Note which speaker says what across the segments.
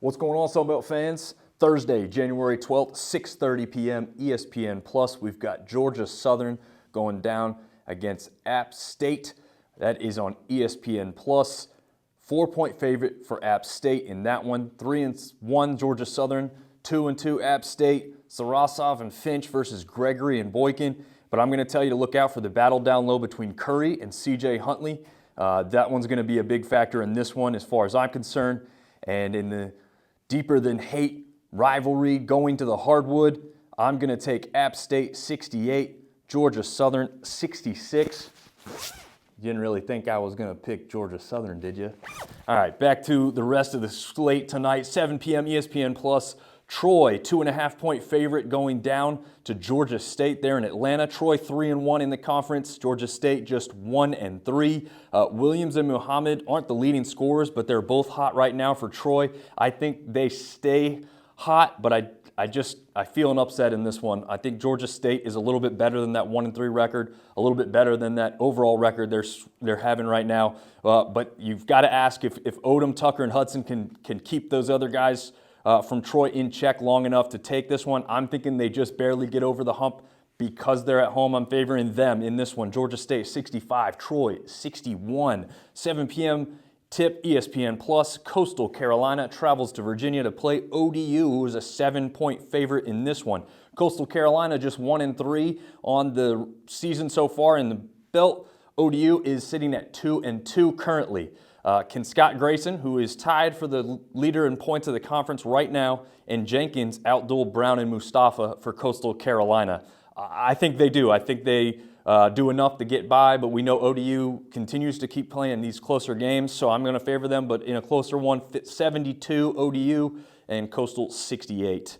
Speaker 1: What's going on, Sunbelt fans? Thursday, January 12th, 6:30 p.m. ESPN Plus. We've got Georgia Southern going down against App State. That is on ESPN Plus. 4-point favorite for App State in that one. 3-1 Georgia Southern, 2-2 App State. Sarasov and Finch versus Gregory and Boykin. But I'm going to tell you to look out for the battle down low between Curry and CJ Huntley. That one's going to be a big factor in this one as far as I'm concerned. And in the deeper than hate rivalry going to the hardwood, I'm going to take App State 68, Georgia Southern 66. You didn't really think I was going to pick Georgia Southern, did you? All right, back to the rest of the slate tonight. 7 p.m. ESPN Plus. Troy, 2.5-point favorite going down to Georgia State there in Atlanta. Troy 3-1 in the conference. Georgia State just 1-3. Williams and Muhammad aren't the leading scorers, but they're both hot right now for Troy. I think they stay hot, but I feel an upset in this one. I think Georgia State is a little bit better than that 1-3 record, a little bit better than that overall record they're having right now. But you've got to ask if Odom, Tucker, and Hudson can keep those other guys from Troy in check long enough to take this one. I'm thinking they just barely get over the hump because they're at home. I'm favoring them in this one. Georgia State 65, Troy 61. 7 p.m. tip, ESPN Plus. Coastal Carolina travels to Virginia to play ODU, who is a 7-point favorite in this one. Coastal Carolina just 1-3 on the season so far in the belt. ODU is sitting at 2-2 currently. Can Scott Grayson, who is tied for the leader in points of the conference right now, and Jenkins outduel Brown and Mustafa for Coastal Carolina? I think they do. I think they do enough to get by, but we know ODU continues to keep playing these closer games, so I'm going to favor them, but in a closer one, 72 ODU and Coastal 68.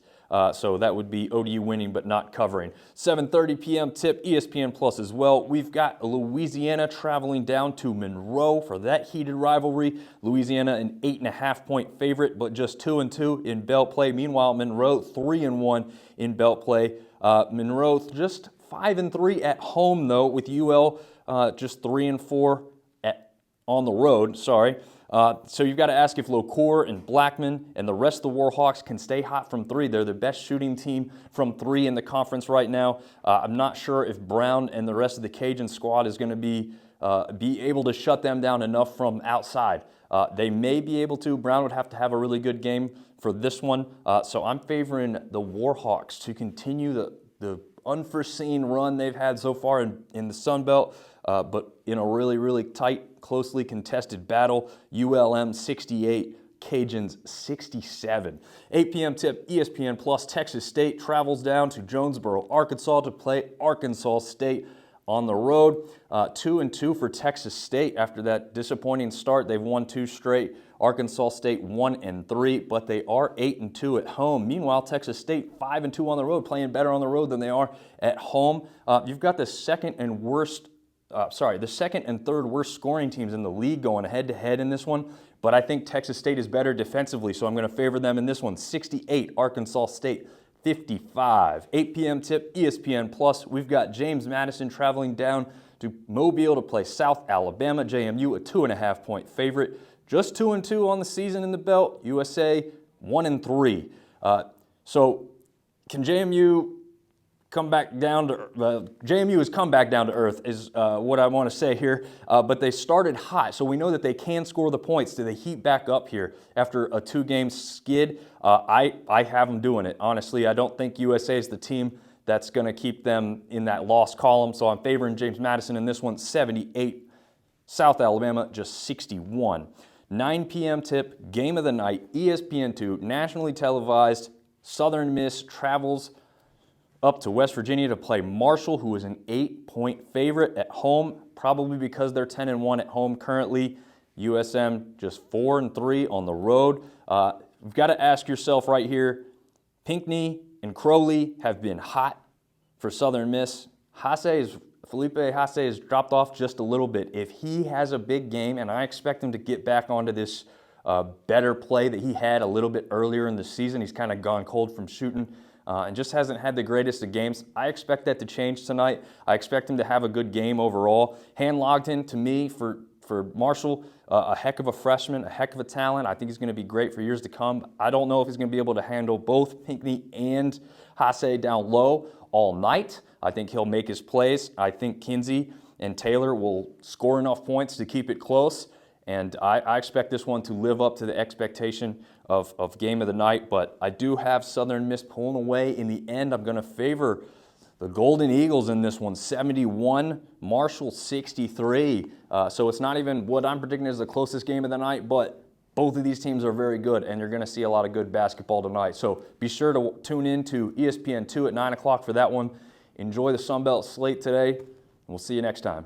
Speaker 1: So that would be ODU winning but not covering. 7:30 p.m. tip, ESPN Plus as well. We've got Louisiana traveling down to Monroe for that heated rivalry. Louisiana an 8.5-point favorite, but just 2-2 in belt play. Meanwhile, Monroe 3-1 in belt play. Monroe just 5-3 at home though, with UL just 3-4 on the road. So you've got to ask if LoCour and Blackman and the rest of the Warhawks can stay hot from three. They're the best shooting team from three in the conference right now. I'm not sure if Brown and the rest of the Cajun squad is going to be able to shut them down enough from outside. They may be able to. Brown would have to have a really good game for this one. So I'm favoring the Warhawks to continue the unforeseen run they've had so far in the Sun Belt, but in a really, really tight, closely contested battle. ULM 68, Cajuns 67. 8 p.m. tip, ESPN Plus. Texas State travels down to Jonesboro, Arkansas to play Arkansas State on the road. 2-2 for Texas State after that disappointing start. They've won 2 straight. Arkansas State 1-3, but they are 8-2 at home. Meanwhile, Texas State 5-2 on the road, playing better on the road than they are at home. You've got the second and third worst scoring teams in the league going head-to-head in this one, but I think Texas State is better defensively, so I'm going to favor them in this one. 68, Arkansas State 55. 8 p.m. tip, ESPN Plus. We've got James Madison traveling down to Mobile to play South Alabama. JMU a 2.5-point favorite. Just 2-2 on the season in the belt. USA 1-3. So can JMU come back down to JMU has come back down to earth is what I want to say here. But they started hot, so we know that they can score the points. Do they heat back up here after a 2-game skid? I have them doing it. Honestly, I don't think USA is the team that's going to keep them in that loss column. So I'm favoring James Madison in this one. 78. South Alabama just 61. 9 p.m. tip, game of the night, ESPN2, nationally televised. Southern Miss travels up to West Virginia to play Marshall, who is an 8-point favorite at home, probably because they're 10-1 at home currently. USM just 4-3 on the road. You've got to ask yourself right here, Pinckney and Crowley have been hot for Southern Miss. Felipe Haase has dropped off just a little bit. If he has a big game, and I expect him to get back onto this better play that he had a little bit earlier in the season, he's kind of gone cold from shooting and just hasn't had the greatest of games. I expect that to change tonight. I expect him to have a good game overall. Han Logden, to me, for for Marshall, a heck of a freshman, a heck of a talent. I think he's going to be great for years to come. I don't know if he's going to be able to handle both Pinckney and Hasse down low all night. I think he'll make his plays. I think Kinsey and Taylor will score enough points to keep it close. And I expect this one to live up to the expectation of game of the night. But I do have Southern Miss pulling away in the end. I'm going to favor the Golden Eagles in this one, 71, Marshall 63. So it's not even what I'm predicting is the closest game of the night, but both of these teams are very good, and you're going to see a lot of good basketball tonight. So be sure to tune in to ESPN2 at 9 o'clock for that one. Enjoy the Sun Belt slate today, and we'll see you next time.